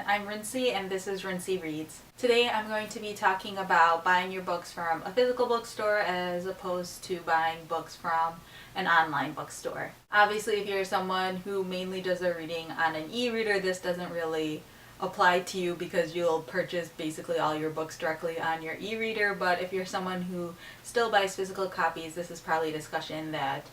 I'm Rincey and this is Rincey Reads. Today I'm going to be talking about buying your books from a physical bookstore as opposed to buying books from an online bookstore. Obviously, if you're someone who mainly does their reading on an e-reader, this doesn't really apply to you because you'll purchase basically all your books directly on your e-reader. But if you're someone who still buys physical copies, this is probably a discussion that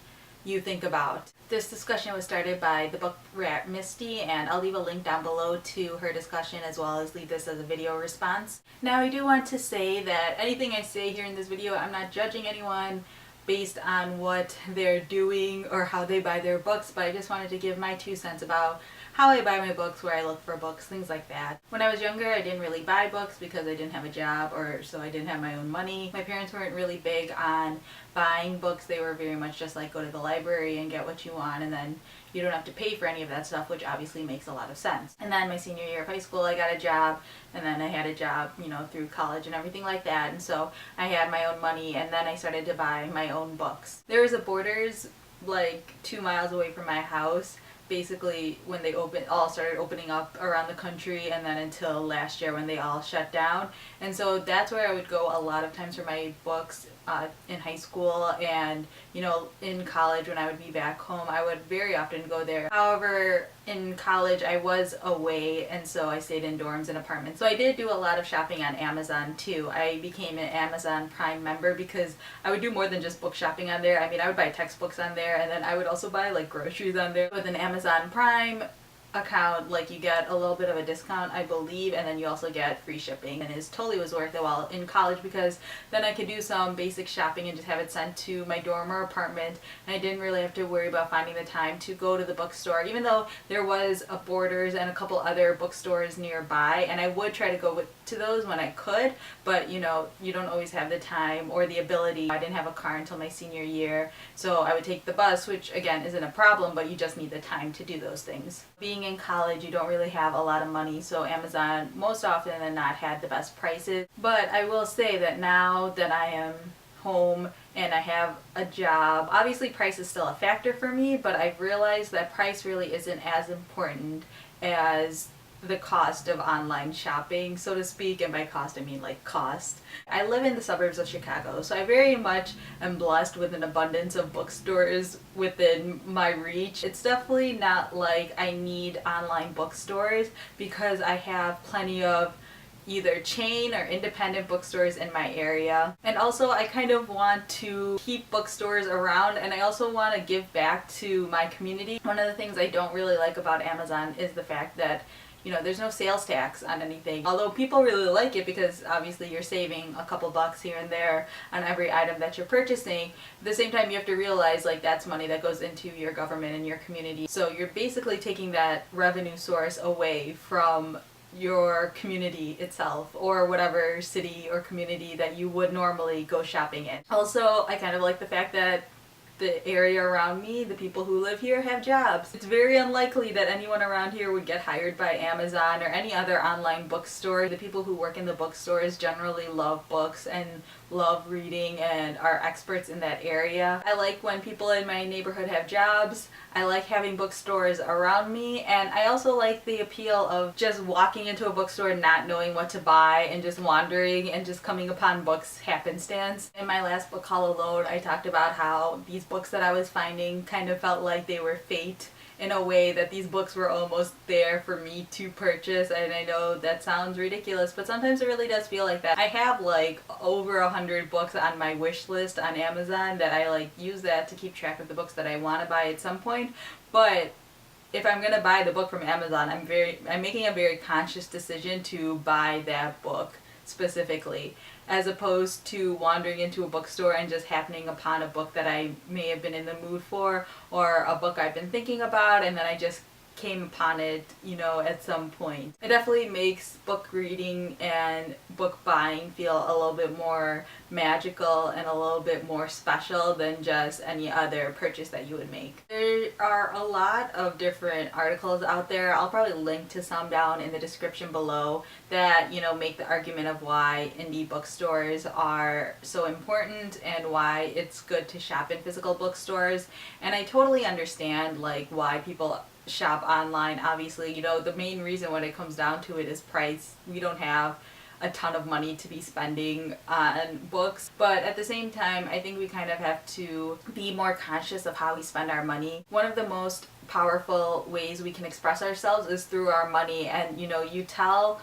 you think about. This discussion was started by the book rat Misty, and I'll leave a link down below to her discussion as well as leave this as a video response. Now, I do want to say that anything I say here in this video, I'm not judging anyone based on what they're doing or how they buy their books, but I just wanted to give my 2 cents about how I buy my books, where I look for books, things like that. When I was younger, I didn't really buy books because I didn't have a job, or so I didn't have my own money. My parents weren't really big on buying books. They were very much just like, go to the library and get what you want, and then you don't have to pay for any of that stuff, which obviously makes a lot of sense. And then my senior year of high school, I got a job, and then I had a job, through college and everything like that. And so I had my own money, and then I started to buy my own books. There was a Borders like 2 miles away from my house, basically when they all started opening up around the country, and then until last year when they all shut down. And so that's where I would go a lot of times for my books in high school, and in college when I would be back home, I would very often go there. However, in college I was away, and so I stayed in dorms and apartments. So I did do a lot of shopping on Amazon too. I became an Amazon Prime member because I would do more than just book shopping on there. I mean, I would buy textbooks on there, and then I would also buy like groceries on there. With an Amazon Prime account, like, you get a little bit of a discount, I believe, and then you also get free shipping, and it totally was worth it while in college, because then I could do some basic shopping and just have it sent to my dorm or apartment, and I didn't really have to worry about finding the time to go to the bookstore, even though there was a Borders and a couple other bookstores nearby, and I would try to go to those when I could, but you don't always have the time or the ability. I didn't have a car until my senior year, so I would take the bus, which again isn't a problem, but you just need the time to do those things. Being in college, you don't really have a lot of money, so Amazon most often than not had the best prices. But I will say that now that I am home and I have a job, obviously price is still a factor for me, but I've realized that price really isn't as important as the cost of online shopping, so to speak. And by cost, I mean like cost. I live in the suburbs of Chicago, so I very much am blessed with an abundance of bookstores within my reach. It's definitely not like I need online bookstores, because I have plenty of either chain or independent bookstores in my area. And also, I kind of want to keep bookstores around, and I also want to give back to my community. One of the things I don't really like about Amazon is the fact that there's no sales tax on anything. Although people really like it because obviously you're saving a couple bucks here and there on every item that you're purchasing. At the same time, you have to realize like that's money that goes into your government and your community. So you're basically taking that revenue source away from your community itself, or whatever city or community that you would normally go shopping in. Also, I kind of like the fact that the area around me, the people who live here, have jobs. It's very unlikely that anyone around here would get hired by Amazon or any other online bookstore. The people who work in the bookstores generally love books and love reading and are experts in that area. I like when people in my neighborhood have jobs. I like having bookstores around me, and I also like the appeal of just walking into a bookstore not knowing what to buy and just wandering and just coming upon books happenstance. In my last book, All Alone, I talked about how these books that I was finding kind of felt like they were fate, in a way that these books were almost there for me to purchase. And I know that sounds ridiculous, but sometimes it really does feel like that. I have like over 100 books on my wish list on Amazon that I use that to keep track of the books that I want to buy at some point. But if I'm gonna buy the book from Amazon, I'm making a very conscious decision to buy that book specifically, as opposed to wandering into a bookstore and just happening upon a book that I may have been in the mood for, or a book I've been thinking about and then I just came upon it, at some point. It definitely makes book reading and book buying feel a little bit more magical and a little bit more special than just any other purchase that you would make. There are a lot of different articles out there. I'll probably link to some down in the description below that, make the argument of why indie bookstores are so important and why it's good to shop in physical bookstores. And I totally understand why people shop online. Obviously, you know, the main reason when it comes down to it is price. We don't have a ton of money to be spending on books, but at the same time, I think we kind of have to be more conscious of how we spend our money. One of the most powerful ways we can express ourselves is through our money, and you know, you tell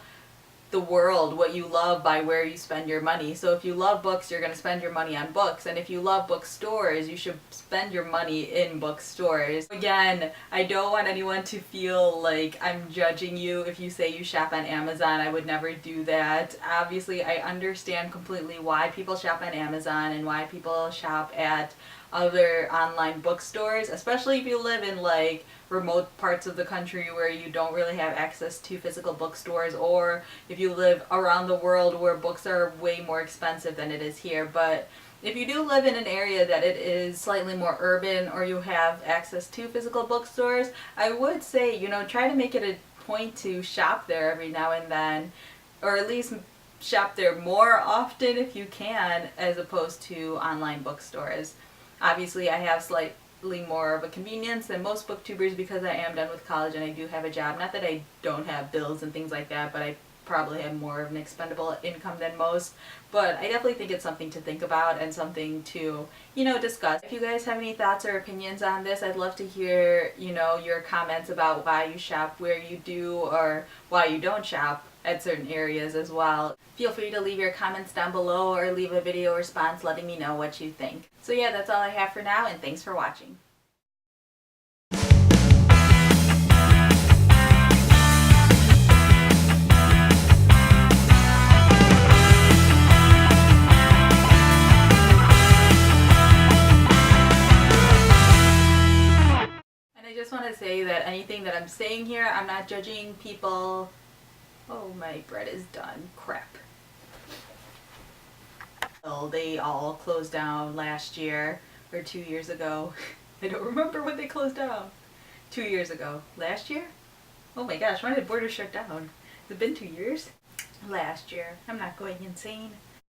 the world what you love by where you spend your money. So if you love books, you're going to spend your money on books, and if you love bookstores, you should spend your money in bookstores. Again, I don't want anyone to feel like I'm judging you if you say you shop on Amazon. I would never do that. Obviously, I understand completely why people shop on Amazon and why people shop at other online bookstores, especially if you live in like remote parts of the country where you don't really have access to physical bookstores, or if you live around the world where books are way more expensive than it is here. But if you do live in an area that it is slightly more urban, or you have access to physical bookstores, I would say, you know, try to make it a point to shop there every now and then, or at least shop there more often if you can, as opposed to online bookstores. Obviously, I have slightly more of a convenience than most booktubers because I am done with college and I do have a job. Not that I don't have bills and things like that, but I probably have more of an expendable income than most. But I definitely think it's something to think about and something to, you know, discuss. If you guys have any thoughts or opinions on this, I'd love to hear, you know, your comments about why you shop where you do, or why you don't shop at certain areas as well. Feel free to leave your comments down below or leave a video response letting me know what you think. So yeah, that's all I have for now, and thanks for watching. And I just want to say that anything that I'm saying here, I'm not judging people. Oh, my bread is done. Crap. They all closed down last year, or 2 years ago. I don't remember when they closed down. 2 years ago. Last year? Oh my gosh, when did Borders shut down? Has it been 2 years? Last year. I'm not going insane.